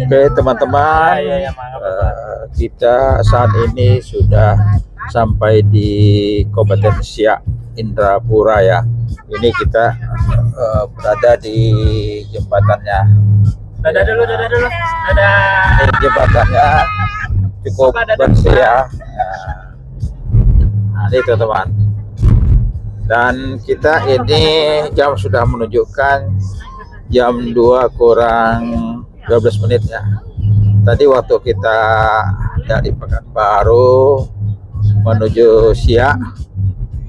Oke teman-teman, kita saat ini sudah sampai di Kabupaten Siak Indrapura ya. Ini kita berada di jembatannya. Dadah dulu. Ini jembatannya cukup bersih ya. Nah, ini teman-teman. Dan kita ini jam sudah menunjukkan jam 2 kurang 12 menit ya. Tadi waktu kita dari Pekanbaru menuju Siak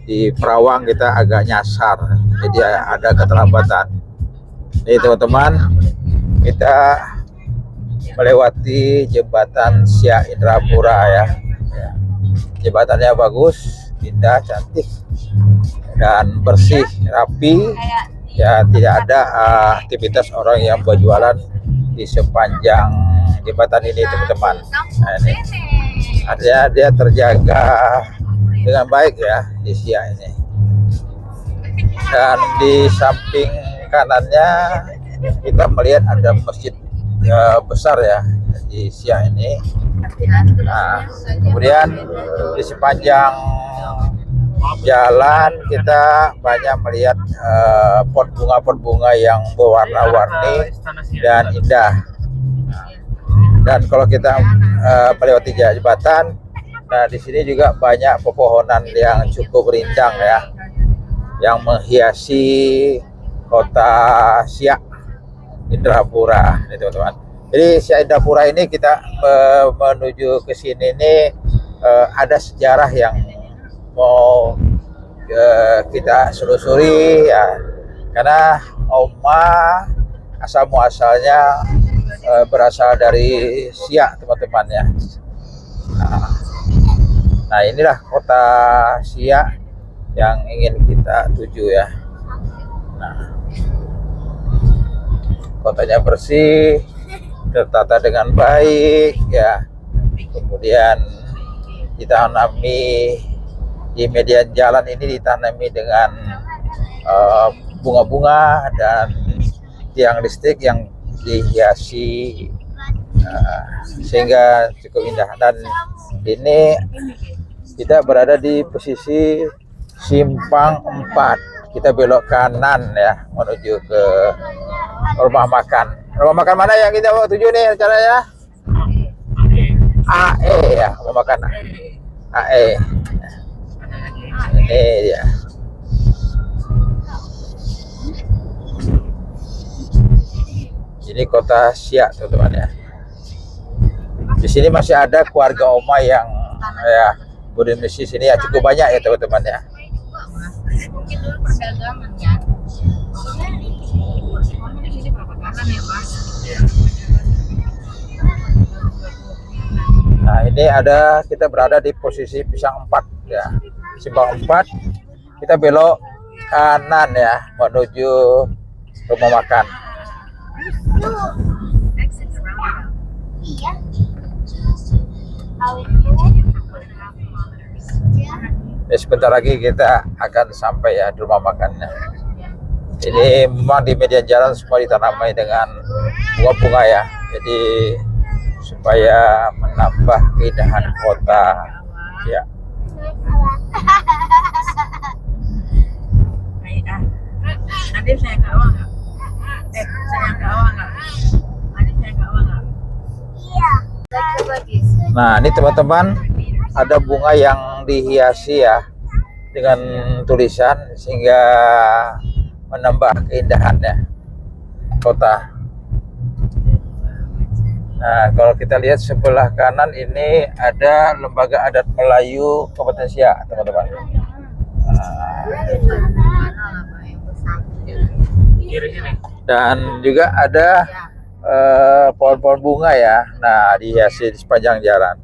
di Perawang kita agak nyasar, jadi ada keterlambatan. Ini teman-teman, kita melewati jembatan Siak Indrapura ya. Jembatannya bagus, indah, cantik, dan bersih, rapi. Ya, tidak ada aktivitas orang yang berjualan di sepanjang jembatan ini teman-teman. Nah, ini artinya dia terjaga dengan baik ya di Siak ini. Dan di samping kanannya kita melihat ada masjid besar ya di Siak ini. Nah, kemudian di sepanjang jalan kita banyak melihat pot bunga yang berwarna-warni dan indah. Dan kalau kita melewati jembatan, nah di sini juga banyak pepohonan yang cukup rindang ya, yang menghiasi kota Siak Indrapura, ini teman-teman. Jadi Siak Indrapura ini kita menuju ke sini ini ada sejarah yang mau kita selusuri ya, karena Oma asal muasalnya berasal dari Siak teman-teman ya. Nah inilah kota Siak yang ingin kita tuju ya. Nah, kotanya bersih, tertata dengan baik ya. Kemudian ditanami di median jalan ini, ditanami dengan bunga-bunga dan tiang listrik yang dihiasi sehingga cukup indah. Dan ini kita berada di posisi simpang 4. Kita belok kanan ya menuju ke rumah makan. Rumah makan mana yang kita mau tuju nih rencananya? AE ya, rumah makan AE. Ini dia. Ini kota Siak teman-teman ya. Di sini masih ada keluarga Oma yang ya berdomisili sini ya, cukup banyak ya teman-teman ya. Mungkin dulu perdagangan ya. Di sini perdagangan ya Pak. Nah ini ada, kita berada di posisi pisang 4 ya, simpang 4. Kita belok kanan ya menuju rumah makan. Ya, sebentar lagi kita akan sampai ya di rumah makannya. Ini memang di median jalan semua ditanami dengan bunga-bunga ya, jadi supaya menambah keindahan kota ya. Nanti saya ke awal nggak? Saya ke awal nggak? Nanti saya ke awal nggak? Iya. Nah ini teman-teman, ada bunga yang dihiasi ya dengan tulisan sehingga menambah keindahannya kota. Nah kalau kita lihat sebelah kanan ini ada Lembaga Adat Melayu Kabupaten Siak teman-teman. Dan juga ada pohon-pohon bunga ya. Nah dihiasi di sepanjang jalan.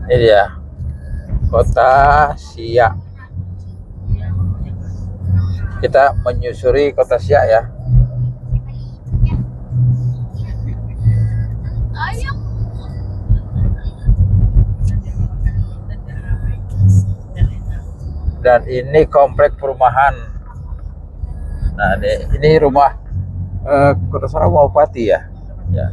Ini dia kota Siak. Kita menyusuri kota Siak ya. Dan ini komplek perumahan. Nah, ini rumah Kota Sarawak Bupati ya. Ya.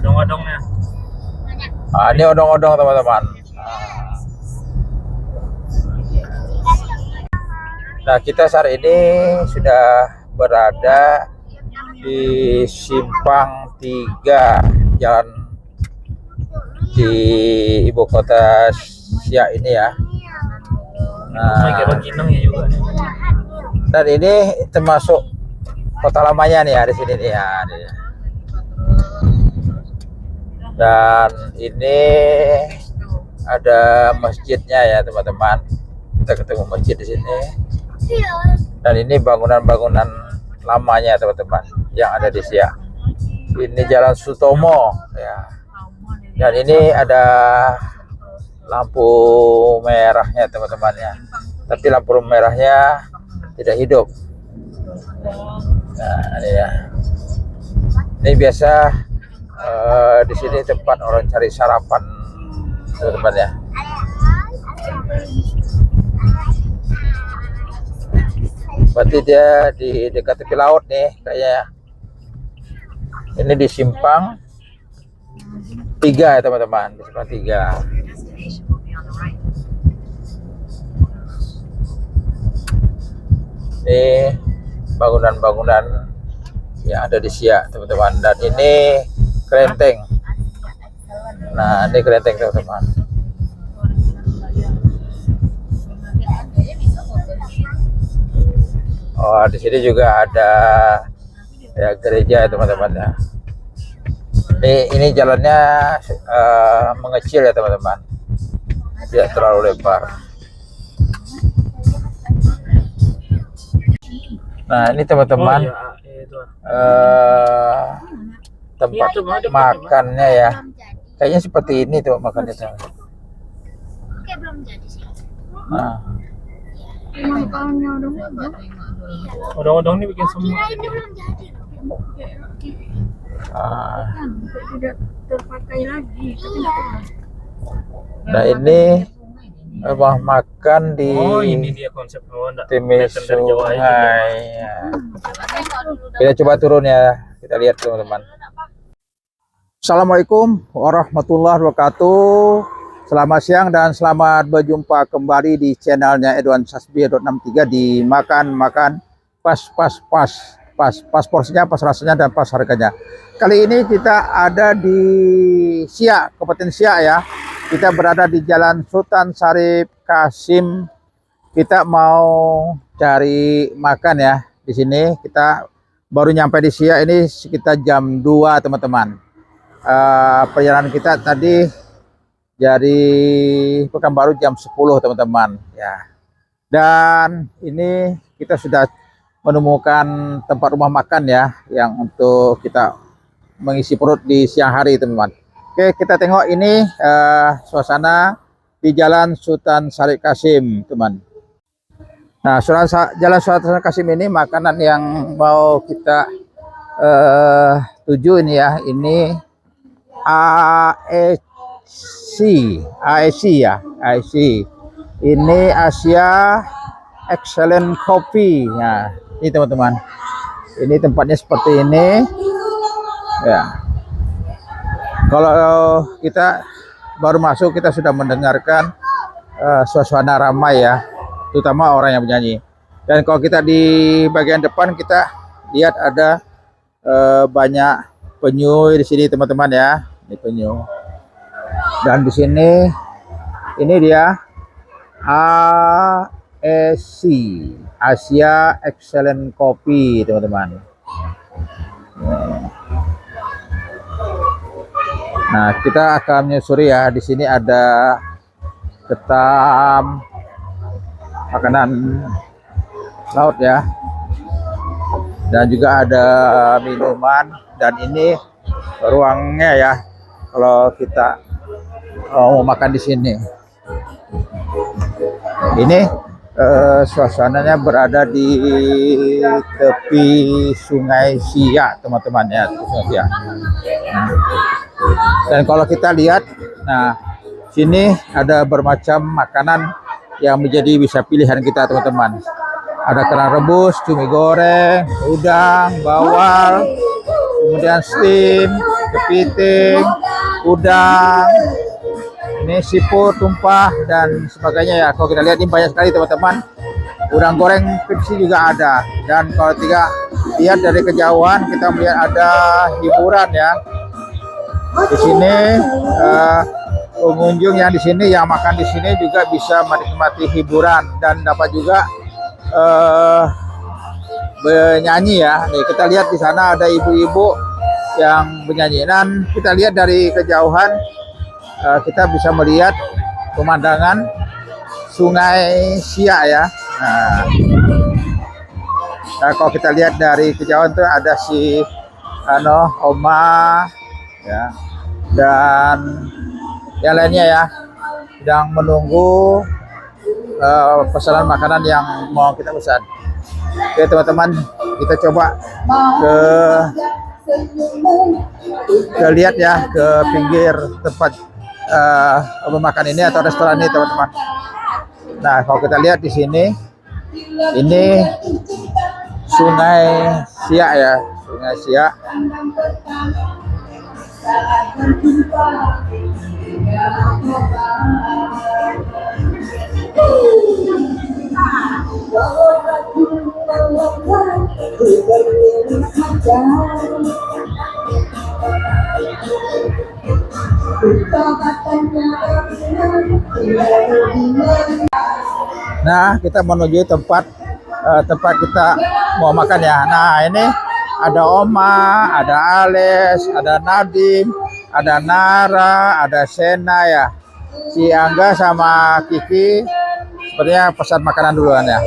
Odong-odongnya. Ini odong-odong teman-teman. Nah, kita saat ini sudah berada di Simpang 3 Jalan di ibu kota Siak ini ya. Nah, dan ini termasuk kota lamanya nih ya di sini nih ya. Dan ini ada masjidnya ya teman-teman. Kita ketemu masjid di sini. Dan ini bangunan-bangunan lamanya teman-teman yang ada di Siak. Ini Jalan Sutomo ya. Dan ini ada lampu merahnya teman-teman ya. Tapi lampu merahnya tidak hidup. Nah, ini ya. Ini biasa di sini tempat orang cari sarapan teman-teman ya. Berarti dia di dekat tepi laut nih kayaknya. Ini di Simpang 3 ya teman-teman, di Simpang 3. Ini bangunan-bangunan yang ada di Siak teman-teman. Dan ini kelenteng. Nah, ini kelenteng teman-teman. Oh, di sini juga ada ya gereja teman-teman ya. Ini jalannya mengecil ya teman-teman. Tidak terlalu lebar. Nah, ini teman-teman tempat makannya ya. Kayaknya seperti ini tuh makannya. Oke, belum jadi sih. Nah. Odong-odong ini bikin semua. Kira ini belum jadi loh. Tidak terpakai lagi. Nah, ini rumah makan di ini dia konsep Timis Sungai. Ya. Kita coba turun ya. Kita lihat teman-teman. Assalamualaikum warahmatullahi wabarakatuh. Selamat siang dan selamat berjumpa kembali di channelnya Edwan Sasbi.63 di makan pas porsinya, pas rasanya dan pas harganya. Kali ini kita ada di Siak, Kabupaten Siak ya. Kita berada di Jalan Sultan Syarif Kasim. Kita mau cari makan ya. Di sini kita baru nyampe di Siak ini sekitar jam 2 teman-teman. Perjalanan kita tadi dari Pekanbaru jam 10 teman-teman ya. Dan ini kita sudah menemukan tempat rumah makan ya yang untuk kita mengisi perut di siang hari teman-teman. Oke, kita tengok ini suasana di Jalan Sultan Syarif Kasim teman. Nah, Jalan Sultan Kasim ini makanan yang mau kita tuju ini ya. Ini AEC ya, AEC. Ini Asia Excellent Coffee. Nah, ini teman-teman. Ini tempatnya seperti ini. Ya. Kalau kita baru masuk kita sudah mendengarkan suasana ramai ya, terutama orang yang bernyanyi. Dan kalau kita di bagian depan kita lihat ada banyak penyu di sini teman-teman ya. Ini penyu. Dan di sini ini dia AEC, Asia Excellent Coffee teman-teman. Nah, kita akan menyusuri ya. Di sini ada ketam makanan laut ya. Dan juga ada minuman dan ini ruangnya ya. Kalau kita mau makan di sini. Ini suasananya berada di tepi Sungai Siak, teman-teman ya, Sungai Siak. Nah, dan kalau kita lihat, nah sini ada bermacam makanan yang menjadi bisa pilihan kita, teman-teman. Ada kerang rebus, cumi goreng, udang, bawal, kemudian steam, kepiting, udang, ini siput, tumpah, dan sebagainya ya. Kalau kita lihat ini banyak sekali, teman-teman. Udang goreng fiksi juga ada. Dan kalau tidak lihat dari kejauhan, kita melihat ada hiburan ya. Di sini pengunjung yang di sini, yang makan di sini juga bisa menikmati hiburan dan dapat juga bernyanyi ya. Nih kita lihat di sana ada ibu-ibu yang bernyanyi. Dan kita lihat dari kejauhan, kita bisa melihat pemandangan Sungai Siak ya. Nah, kalau kita lihat dari kejauhan tuh ada si Oma ya, dan yang lainnya ya, sedang menunggu pesanan makanan yang mau kita pesan. Oke teman-teman, kita coba ke lihat ya, ke pinggir tempat makan ini atau restoran ini, teman-teman. Nah, kalau kita lihat di sini, ini Sungai Siak ya, Sungai Siak. Nah, kita menuju tempat kita mau makan ya. Nah, ini ada Oma, ada Ales, ada Nadim, ada Nara, ada Sena ya. Si Angga sama Kiki sepertinya pesan makanan duluan ya.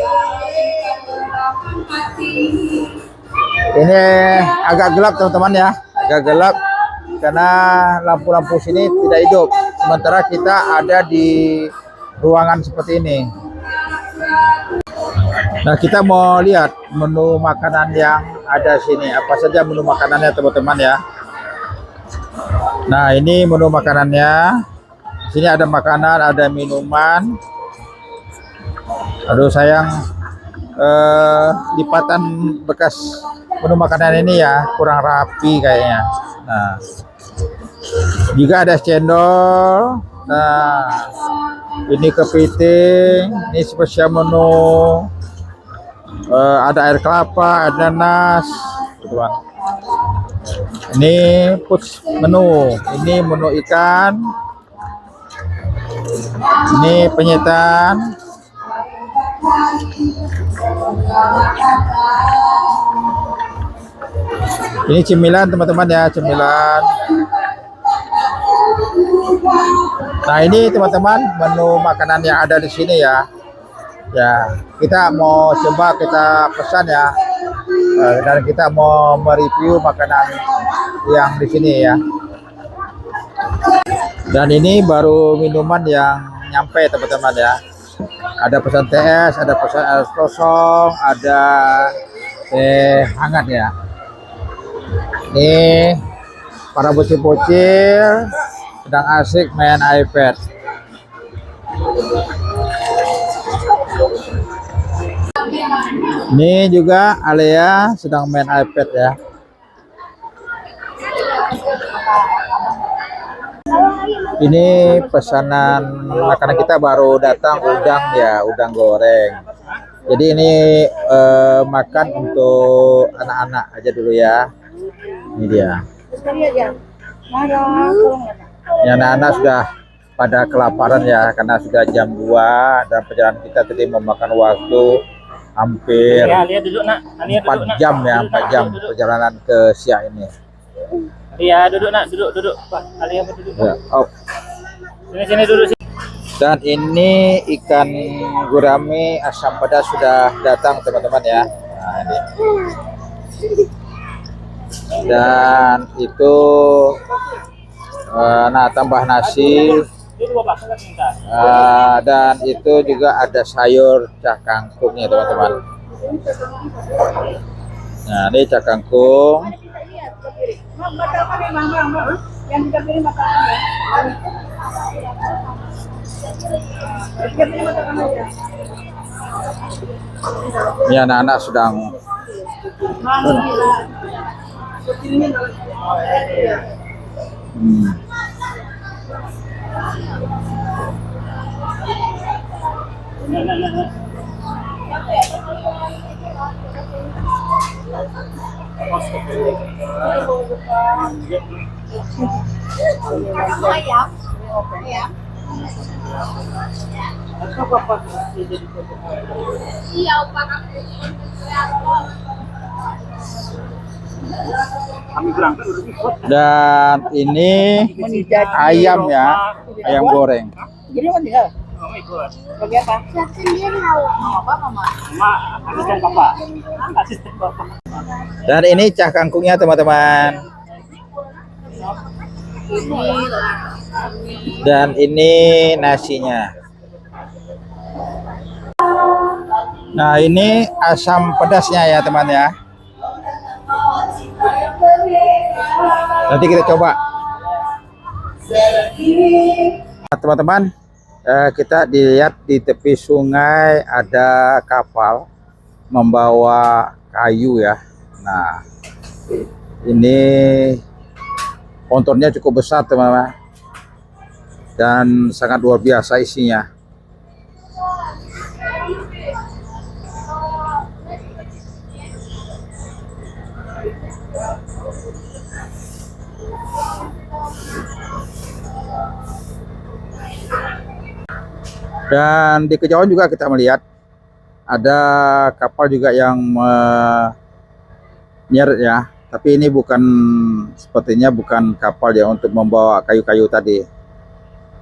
Ini agak gelap, teman-teman ya, agak gelap karena lampu-lampu sini tidak hidup. Sementara kita ada di ruangan seperti ini. Nah, kita mau lihat menu makanan yang ada sini. Apa saja menu makanannya, teman-teman ya. Nah, ini menu makanannya. Sini ada makanan, ada minuman. Aduh sayang, lipatan bekas menu makanan ini ya kurang rapi kayaknya. Nah, juga ada cendol. Nah, ini kepiting. Ini spesial menu. Ada air kelapa, ada nas. Ini puts menu. Ini menu ikan. Ini penyetan. Ini cemilan, teman-teman ya, cemilan. Nah, ini teman-teman menu makanan yang ada di sini ya. Ya, kita mau coba kita pesan ya. Dan kita mau mereview makanan yang di sini ya. Dan ini baru minuman yang nyampe, teman-teman ya. Ada pesan TS, ada pesan es kosong, ada teh hangat ya. Ini para bocil-bocil sedang asik main iPad. Ini juga Alea sedang main iPad ya. Ini pesanan makanan kita baru datang, udang ya, udang goreng. Jadi ini makan untuk anak-anak aja dulu ya. Ini dia. Ini anak-anak sudah pada kelaparan ya, karena sudah jam 2 dan perjalanan kita tadi memakan waktu hampir 4 jam ya, 4 jam perjalanan ke Siak ini. Iya, duduk nak, duduk. Pak, Alia berduduk. Ya, oh. Sini duduk sini. Dan ini ikan gurame asam pedas sudah datang, teman-teman ya. Nah, ini. Dan itu nah tambah nasi. Dan itu juga ada sayur cah kangkungnya teman-teman. Nah ini cah kangkung. Ini anak-anak sedang dan ini ayam ya, ayam goreng. Dan ini cah kangkungnya teman-teman. Dan ini nasinya. Nah ini asam pedasnya ya teman ya. Nanti kita coba. Nah, teman-teman, kita dilihat di tepi sungai ada kapal membawa kayu ya. Nah ini pontonnya cukup besar teman-teman, dan sangat luar biasa isinya. Dan di kejauhan juga kita melihat ada kapal juga yang menyeret ya, tapi ini bukan, sepertinya bukan kapal ya untuk membawa kayu-kayu tadi.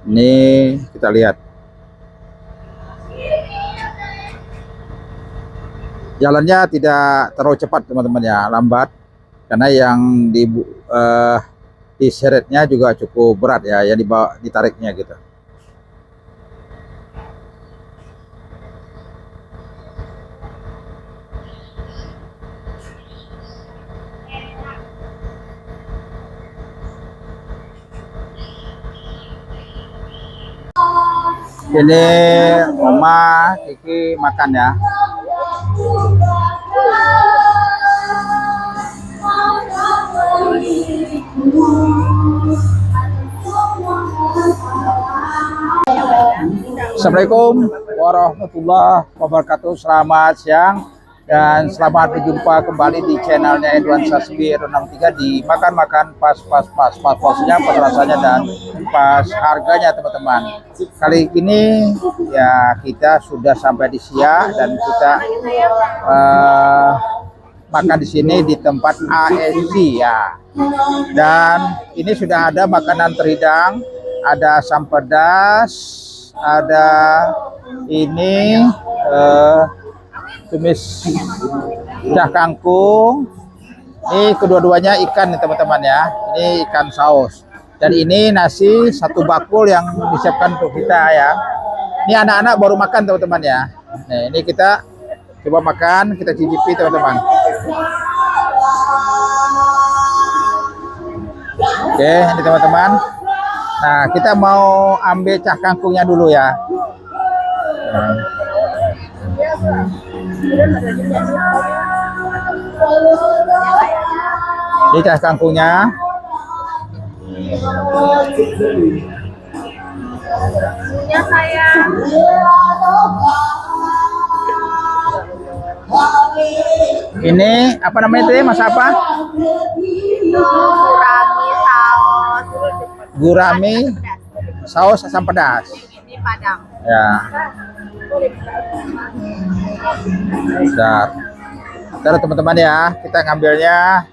Ini kita lihat jalannya tidak terlalu cepat teman-teman ya, lambat, karena yang diseretnya juga cukup berat ya, yang ditariknya gitu. Ini Oma Kiki makan ya. Assalamualaikum warahmatullahi wabarakatuh. Selamat siang dan selamat berjumpa kembali di channelnya Edwan Sasbi R63 di makan-makan pas porsinya, pas rasanya dan pas harganya teman-teman. Kali ini ya kita sudah sampai di Siak dan kita makan di sini di tempat ASC ya. Dan ini sudah ada makanan terhidang, ada asam pedas, ada ini tumis cah kangkung. Ini kedua-duanya ikan nih teman-teman ya. Ini ikan saus. Dan ini nasi satu bakul yang disiapkan untuk kita ya. Ini anak-anak baru makan teman-teman ya. Nah, ini kita coba makan, kita cicipi teman-teman. Oke, ini teman-teman. Nah, kita mau ambil cah kangkungnya dulu ya. Ini cah kangkungnya. Ini apa namanya itu ya, Mas apa? Gurami saus. Gurami saus asam pedas. Ini Padang. Ya. Bentar teman-teman ya, kita ngambilnya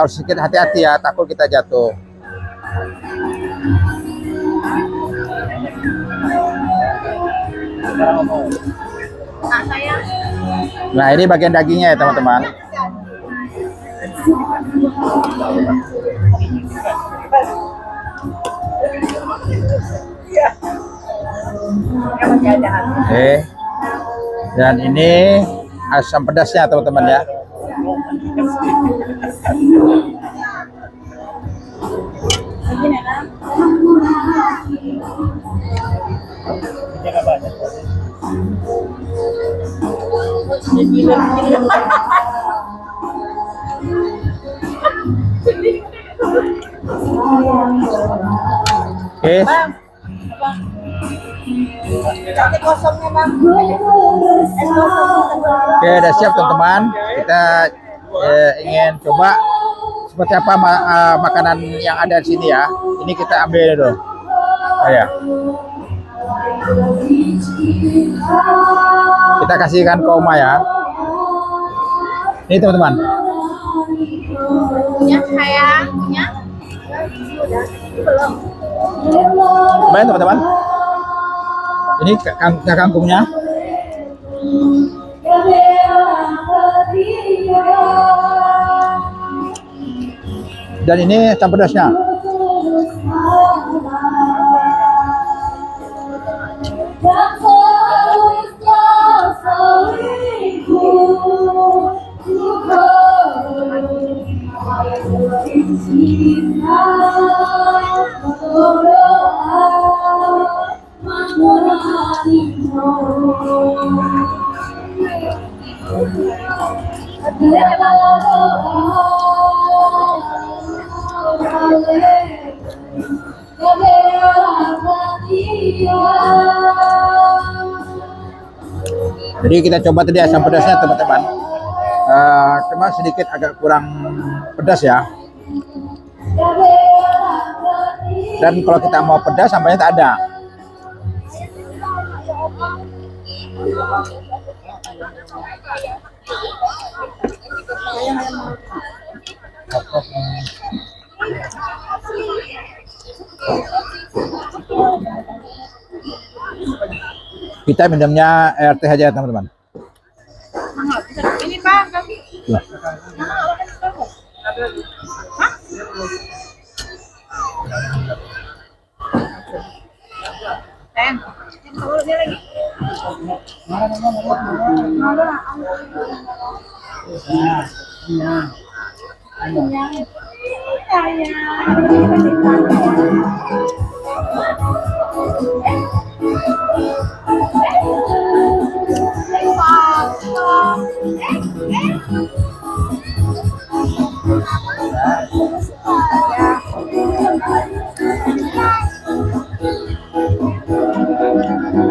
harus sedikit hati-hati ya, takut kita jatuh. Nah ini bagian dagingnya ya teman-teman. masih ada. Oke. Dan ini asam pedasnya teman-teman ya. Begini lah. Oke. Nanti kosongnya bang. Es kosong. Oke, udah siap teman-teman. Kita ingin coba seperti apa makanan yang ada di sini ya. Ini kita ambil dulu. Oh, ya. Kita kasihkan ke Oma ya. Ini teman-teman. Ya sayang, ya. Belum. Baik teman-teman. Ini kangkungnya. Dan ini asam pedasnya. Jadi kita coba tadi asam pedasnya teman-teman. Cuma sedikit agak kurang pedas ya. Dan kalau kita mau pedas sambalnya tak ada. Kita minumnya air teh aja teman-teman. Ini Pak, kami. Ya. Hah? Ten, kalau dia lagi.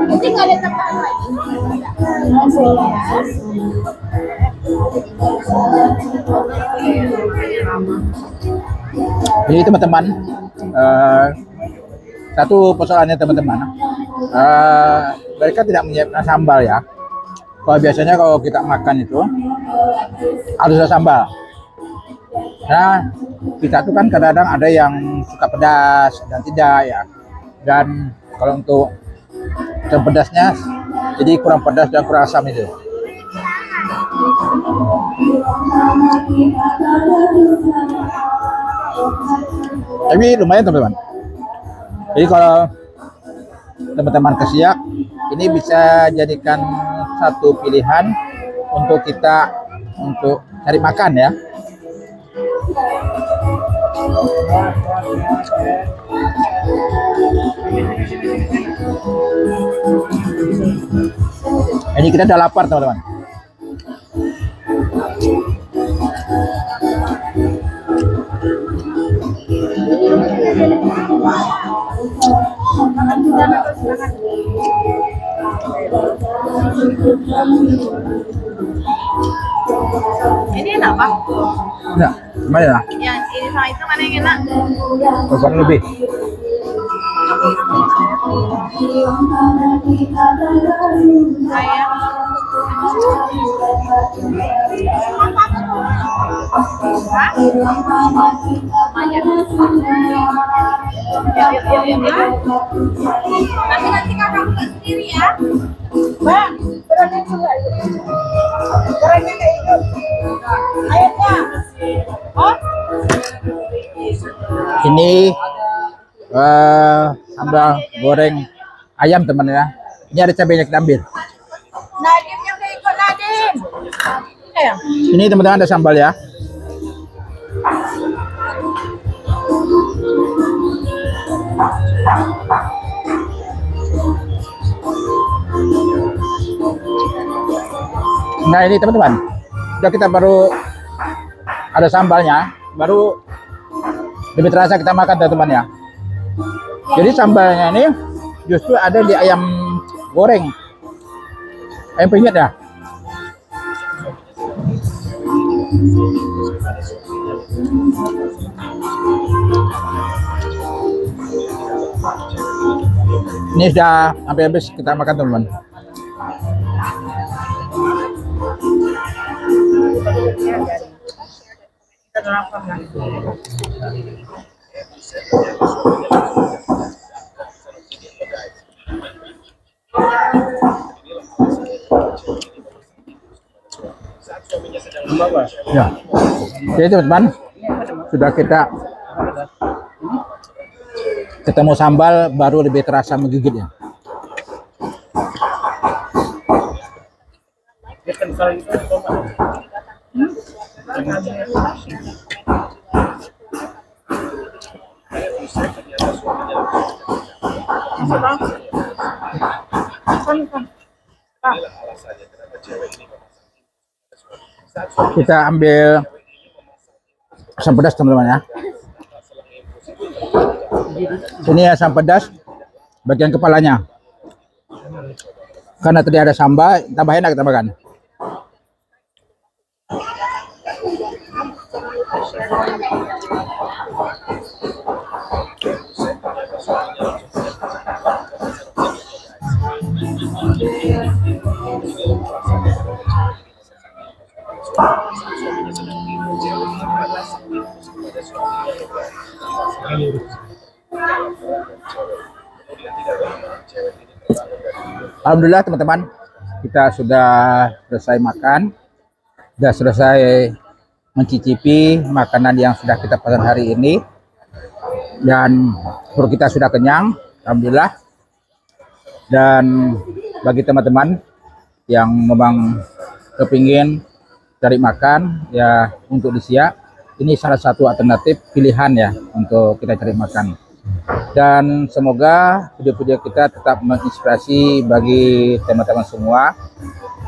Nanti nggak ada tambahan lagi. Jadi teman-teman, satu persoalannya teman-teman, mereka tidak menyiapkan sambal ya. Kalau biasanya kalau kita makan itu harus ada sambal. Nah, kita tuh kan kadang-kadang ada yang suka pedas dan tidak ya. Dan kalau untuk yang pedasnya, jadi kurang pedas dan kurang asam itu. Tapi lumayan teman-teman. Jadi kalau teman-teman ke Siak, ini bisa jadikan satu pilihan untuk kita untuk cari makan ya. Ini kita udah lapar teman-teman. Ini enak Pak. Enggak, gimana lah? Yang ini sama itu mana yang enak? Korban lebih. Saya. Tapi nanti kakak buka sendiri ya. Bang, berani juga itu. Berani kayak itu. Ayatnya. Oh. Ini sambal goreng ayam teman ya. Ini ada cabenya, kita ambil. Nadim yang ikut Nadim. Ya. Ini teman-teman ada sambal ya. Nah ini teman-teman, udah kita baru ada sambalnya, baru lebih terasa kita makan teman-teman ya. Jadi sambalnya ini justru ada di ayam goreng, ayam penyet ya. Ini sudah hampir habis kita makan teman-teman. Ya, jadi teman-teman sudah kita ketemu sambal, baru lebih terasa menggigitnya. Kita ambil asam pedas teman-teman ya. Ini asam pedas bagian kepalanya. Karena tadi ada sambal, tambah enak kita makan. Alhamdulillah teman-teman, kita sudah selesai makan, sudah selesai mencicipi makanan yang sudah kita pesan hari ini, dan perut kita sudah kenyang, alhamdulillah. Dan bagi teman-teman yang memang kepingin cari makan ya untuk di Siak, ini salah satu alternatif pilihan ya untuk kita cari makan. Dan semoga video-video kita tetap menginspirasi bagi teman-teman semua.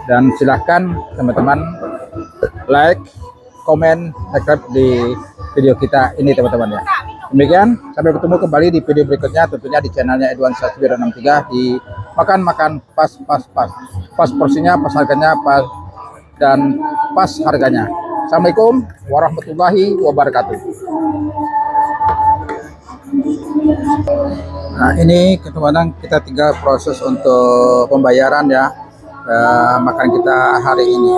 Dan silahkan teman-teman like, komen, subscribe di video kita ini teman-teman ya. Demikian, sampai ketemu kembali di video berikutnya, tentunya di channelnya Edwan 1963 di makan pas porsinya, pas harganya, pas dan pas harganya. Assalamualaikum warahmatullahi wabarakatuh. Nah ini teman-teman, kita tinggal proses untuk pembayaran ya makan kita hari ini.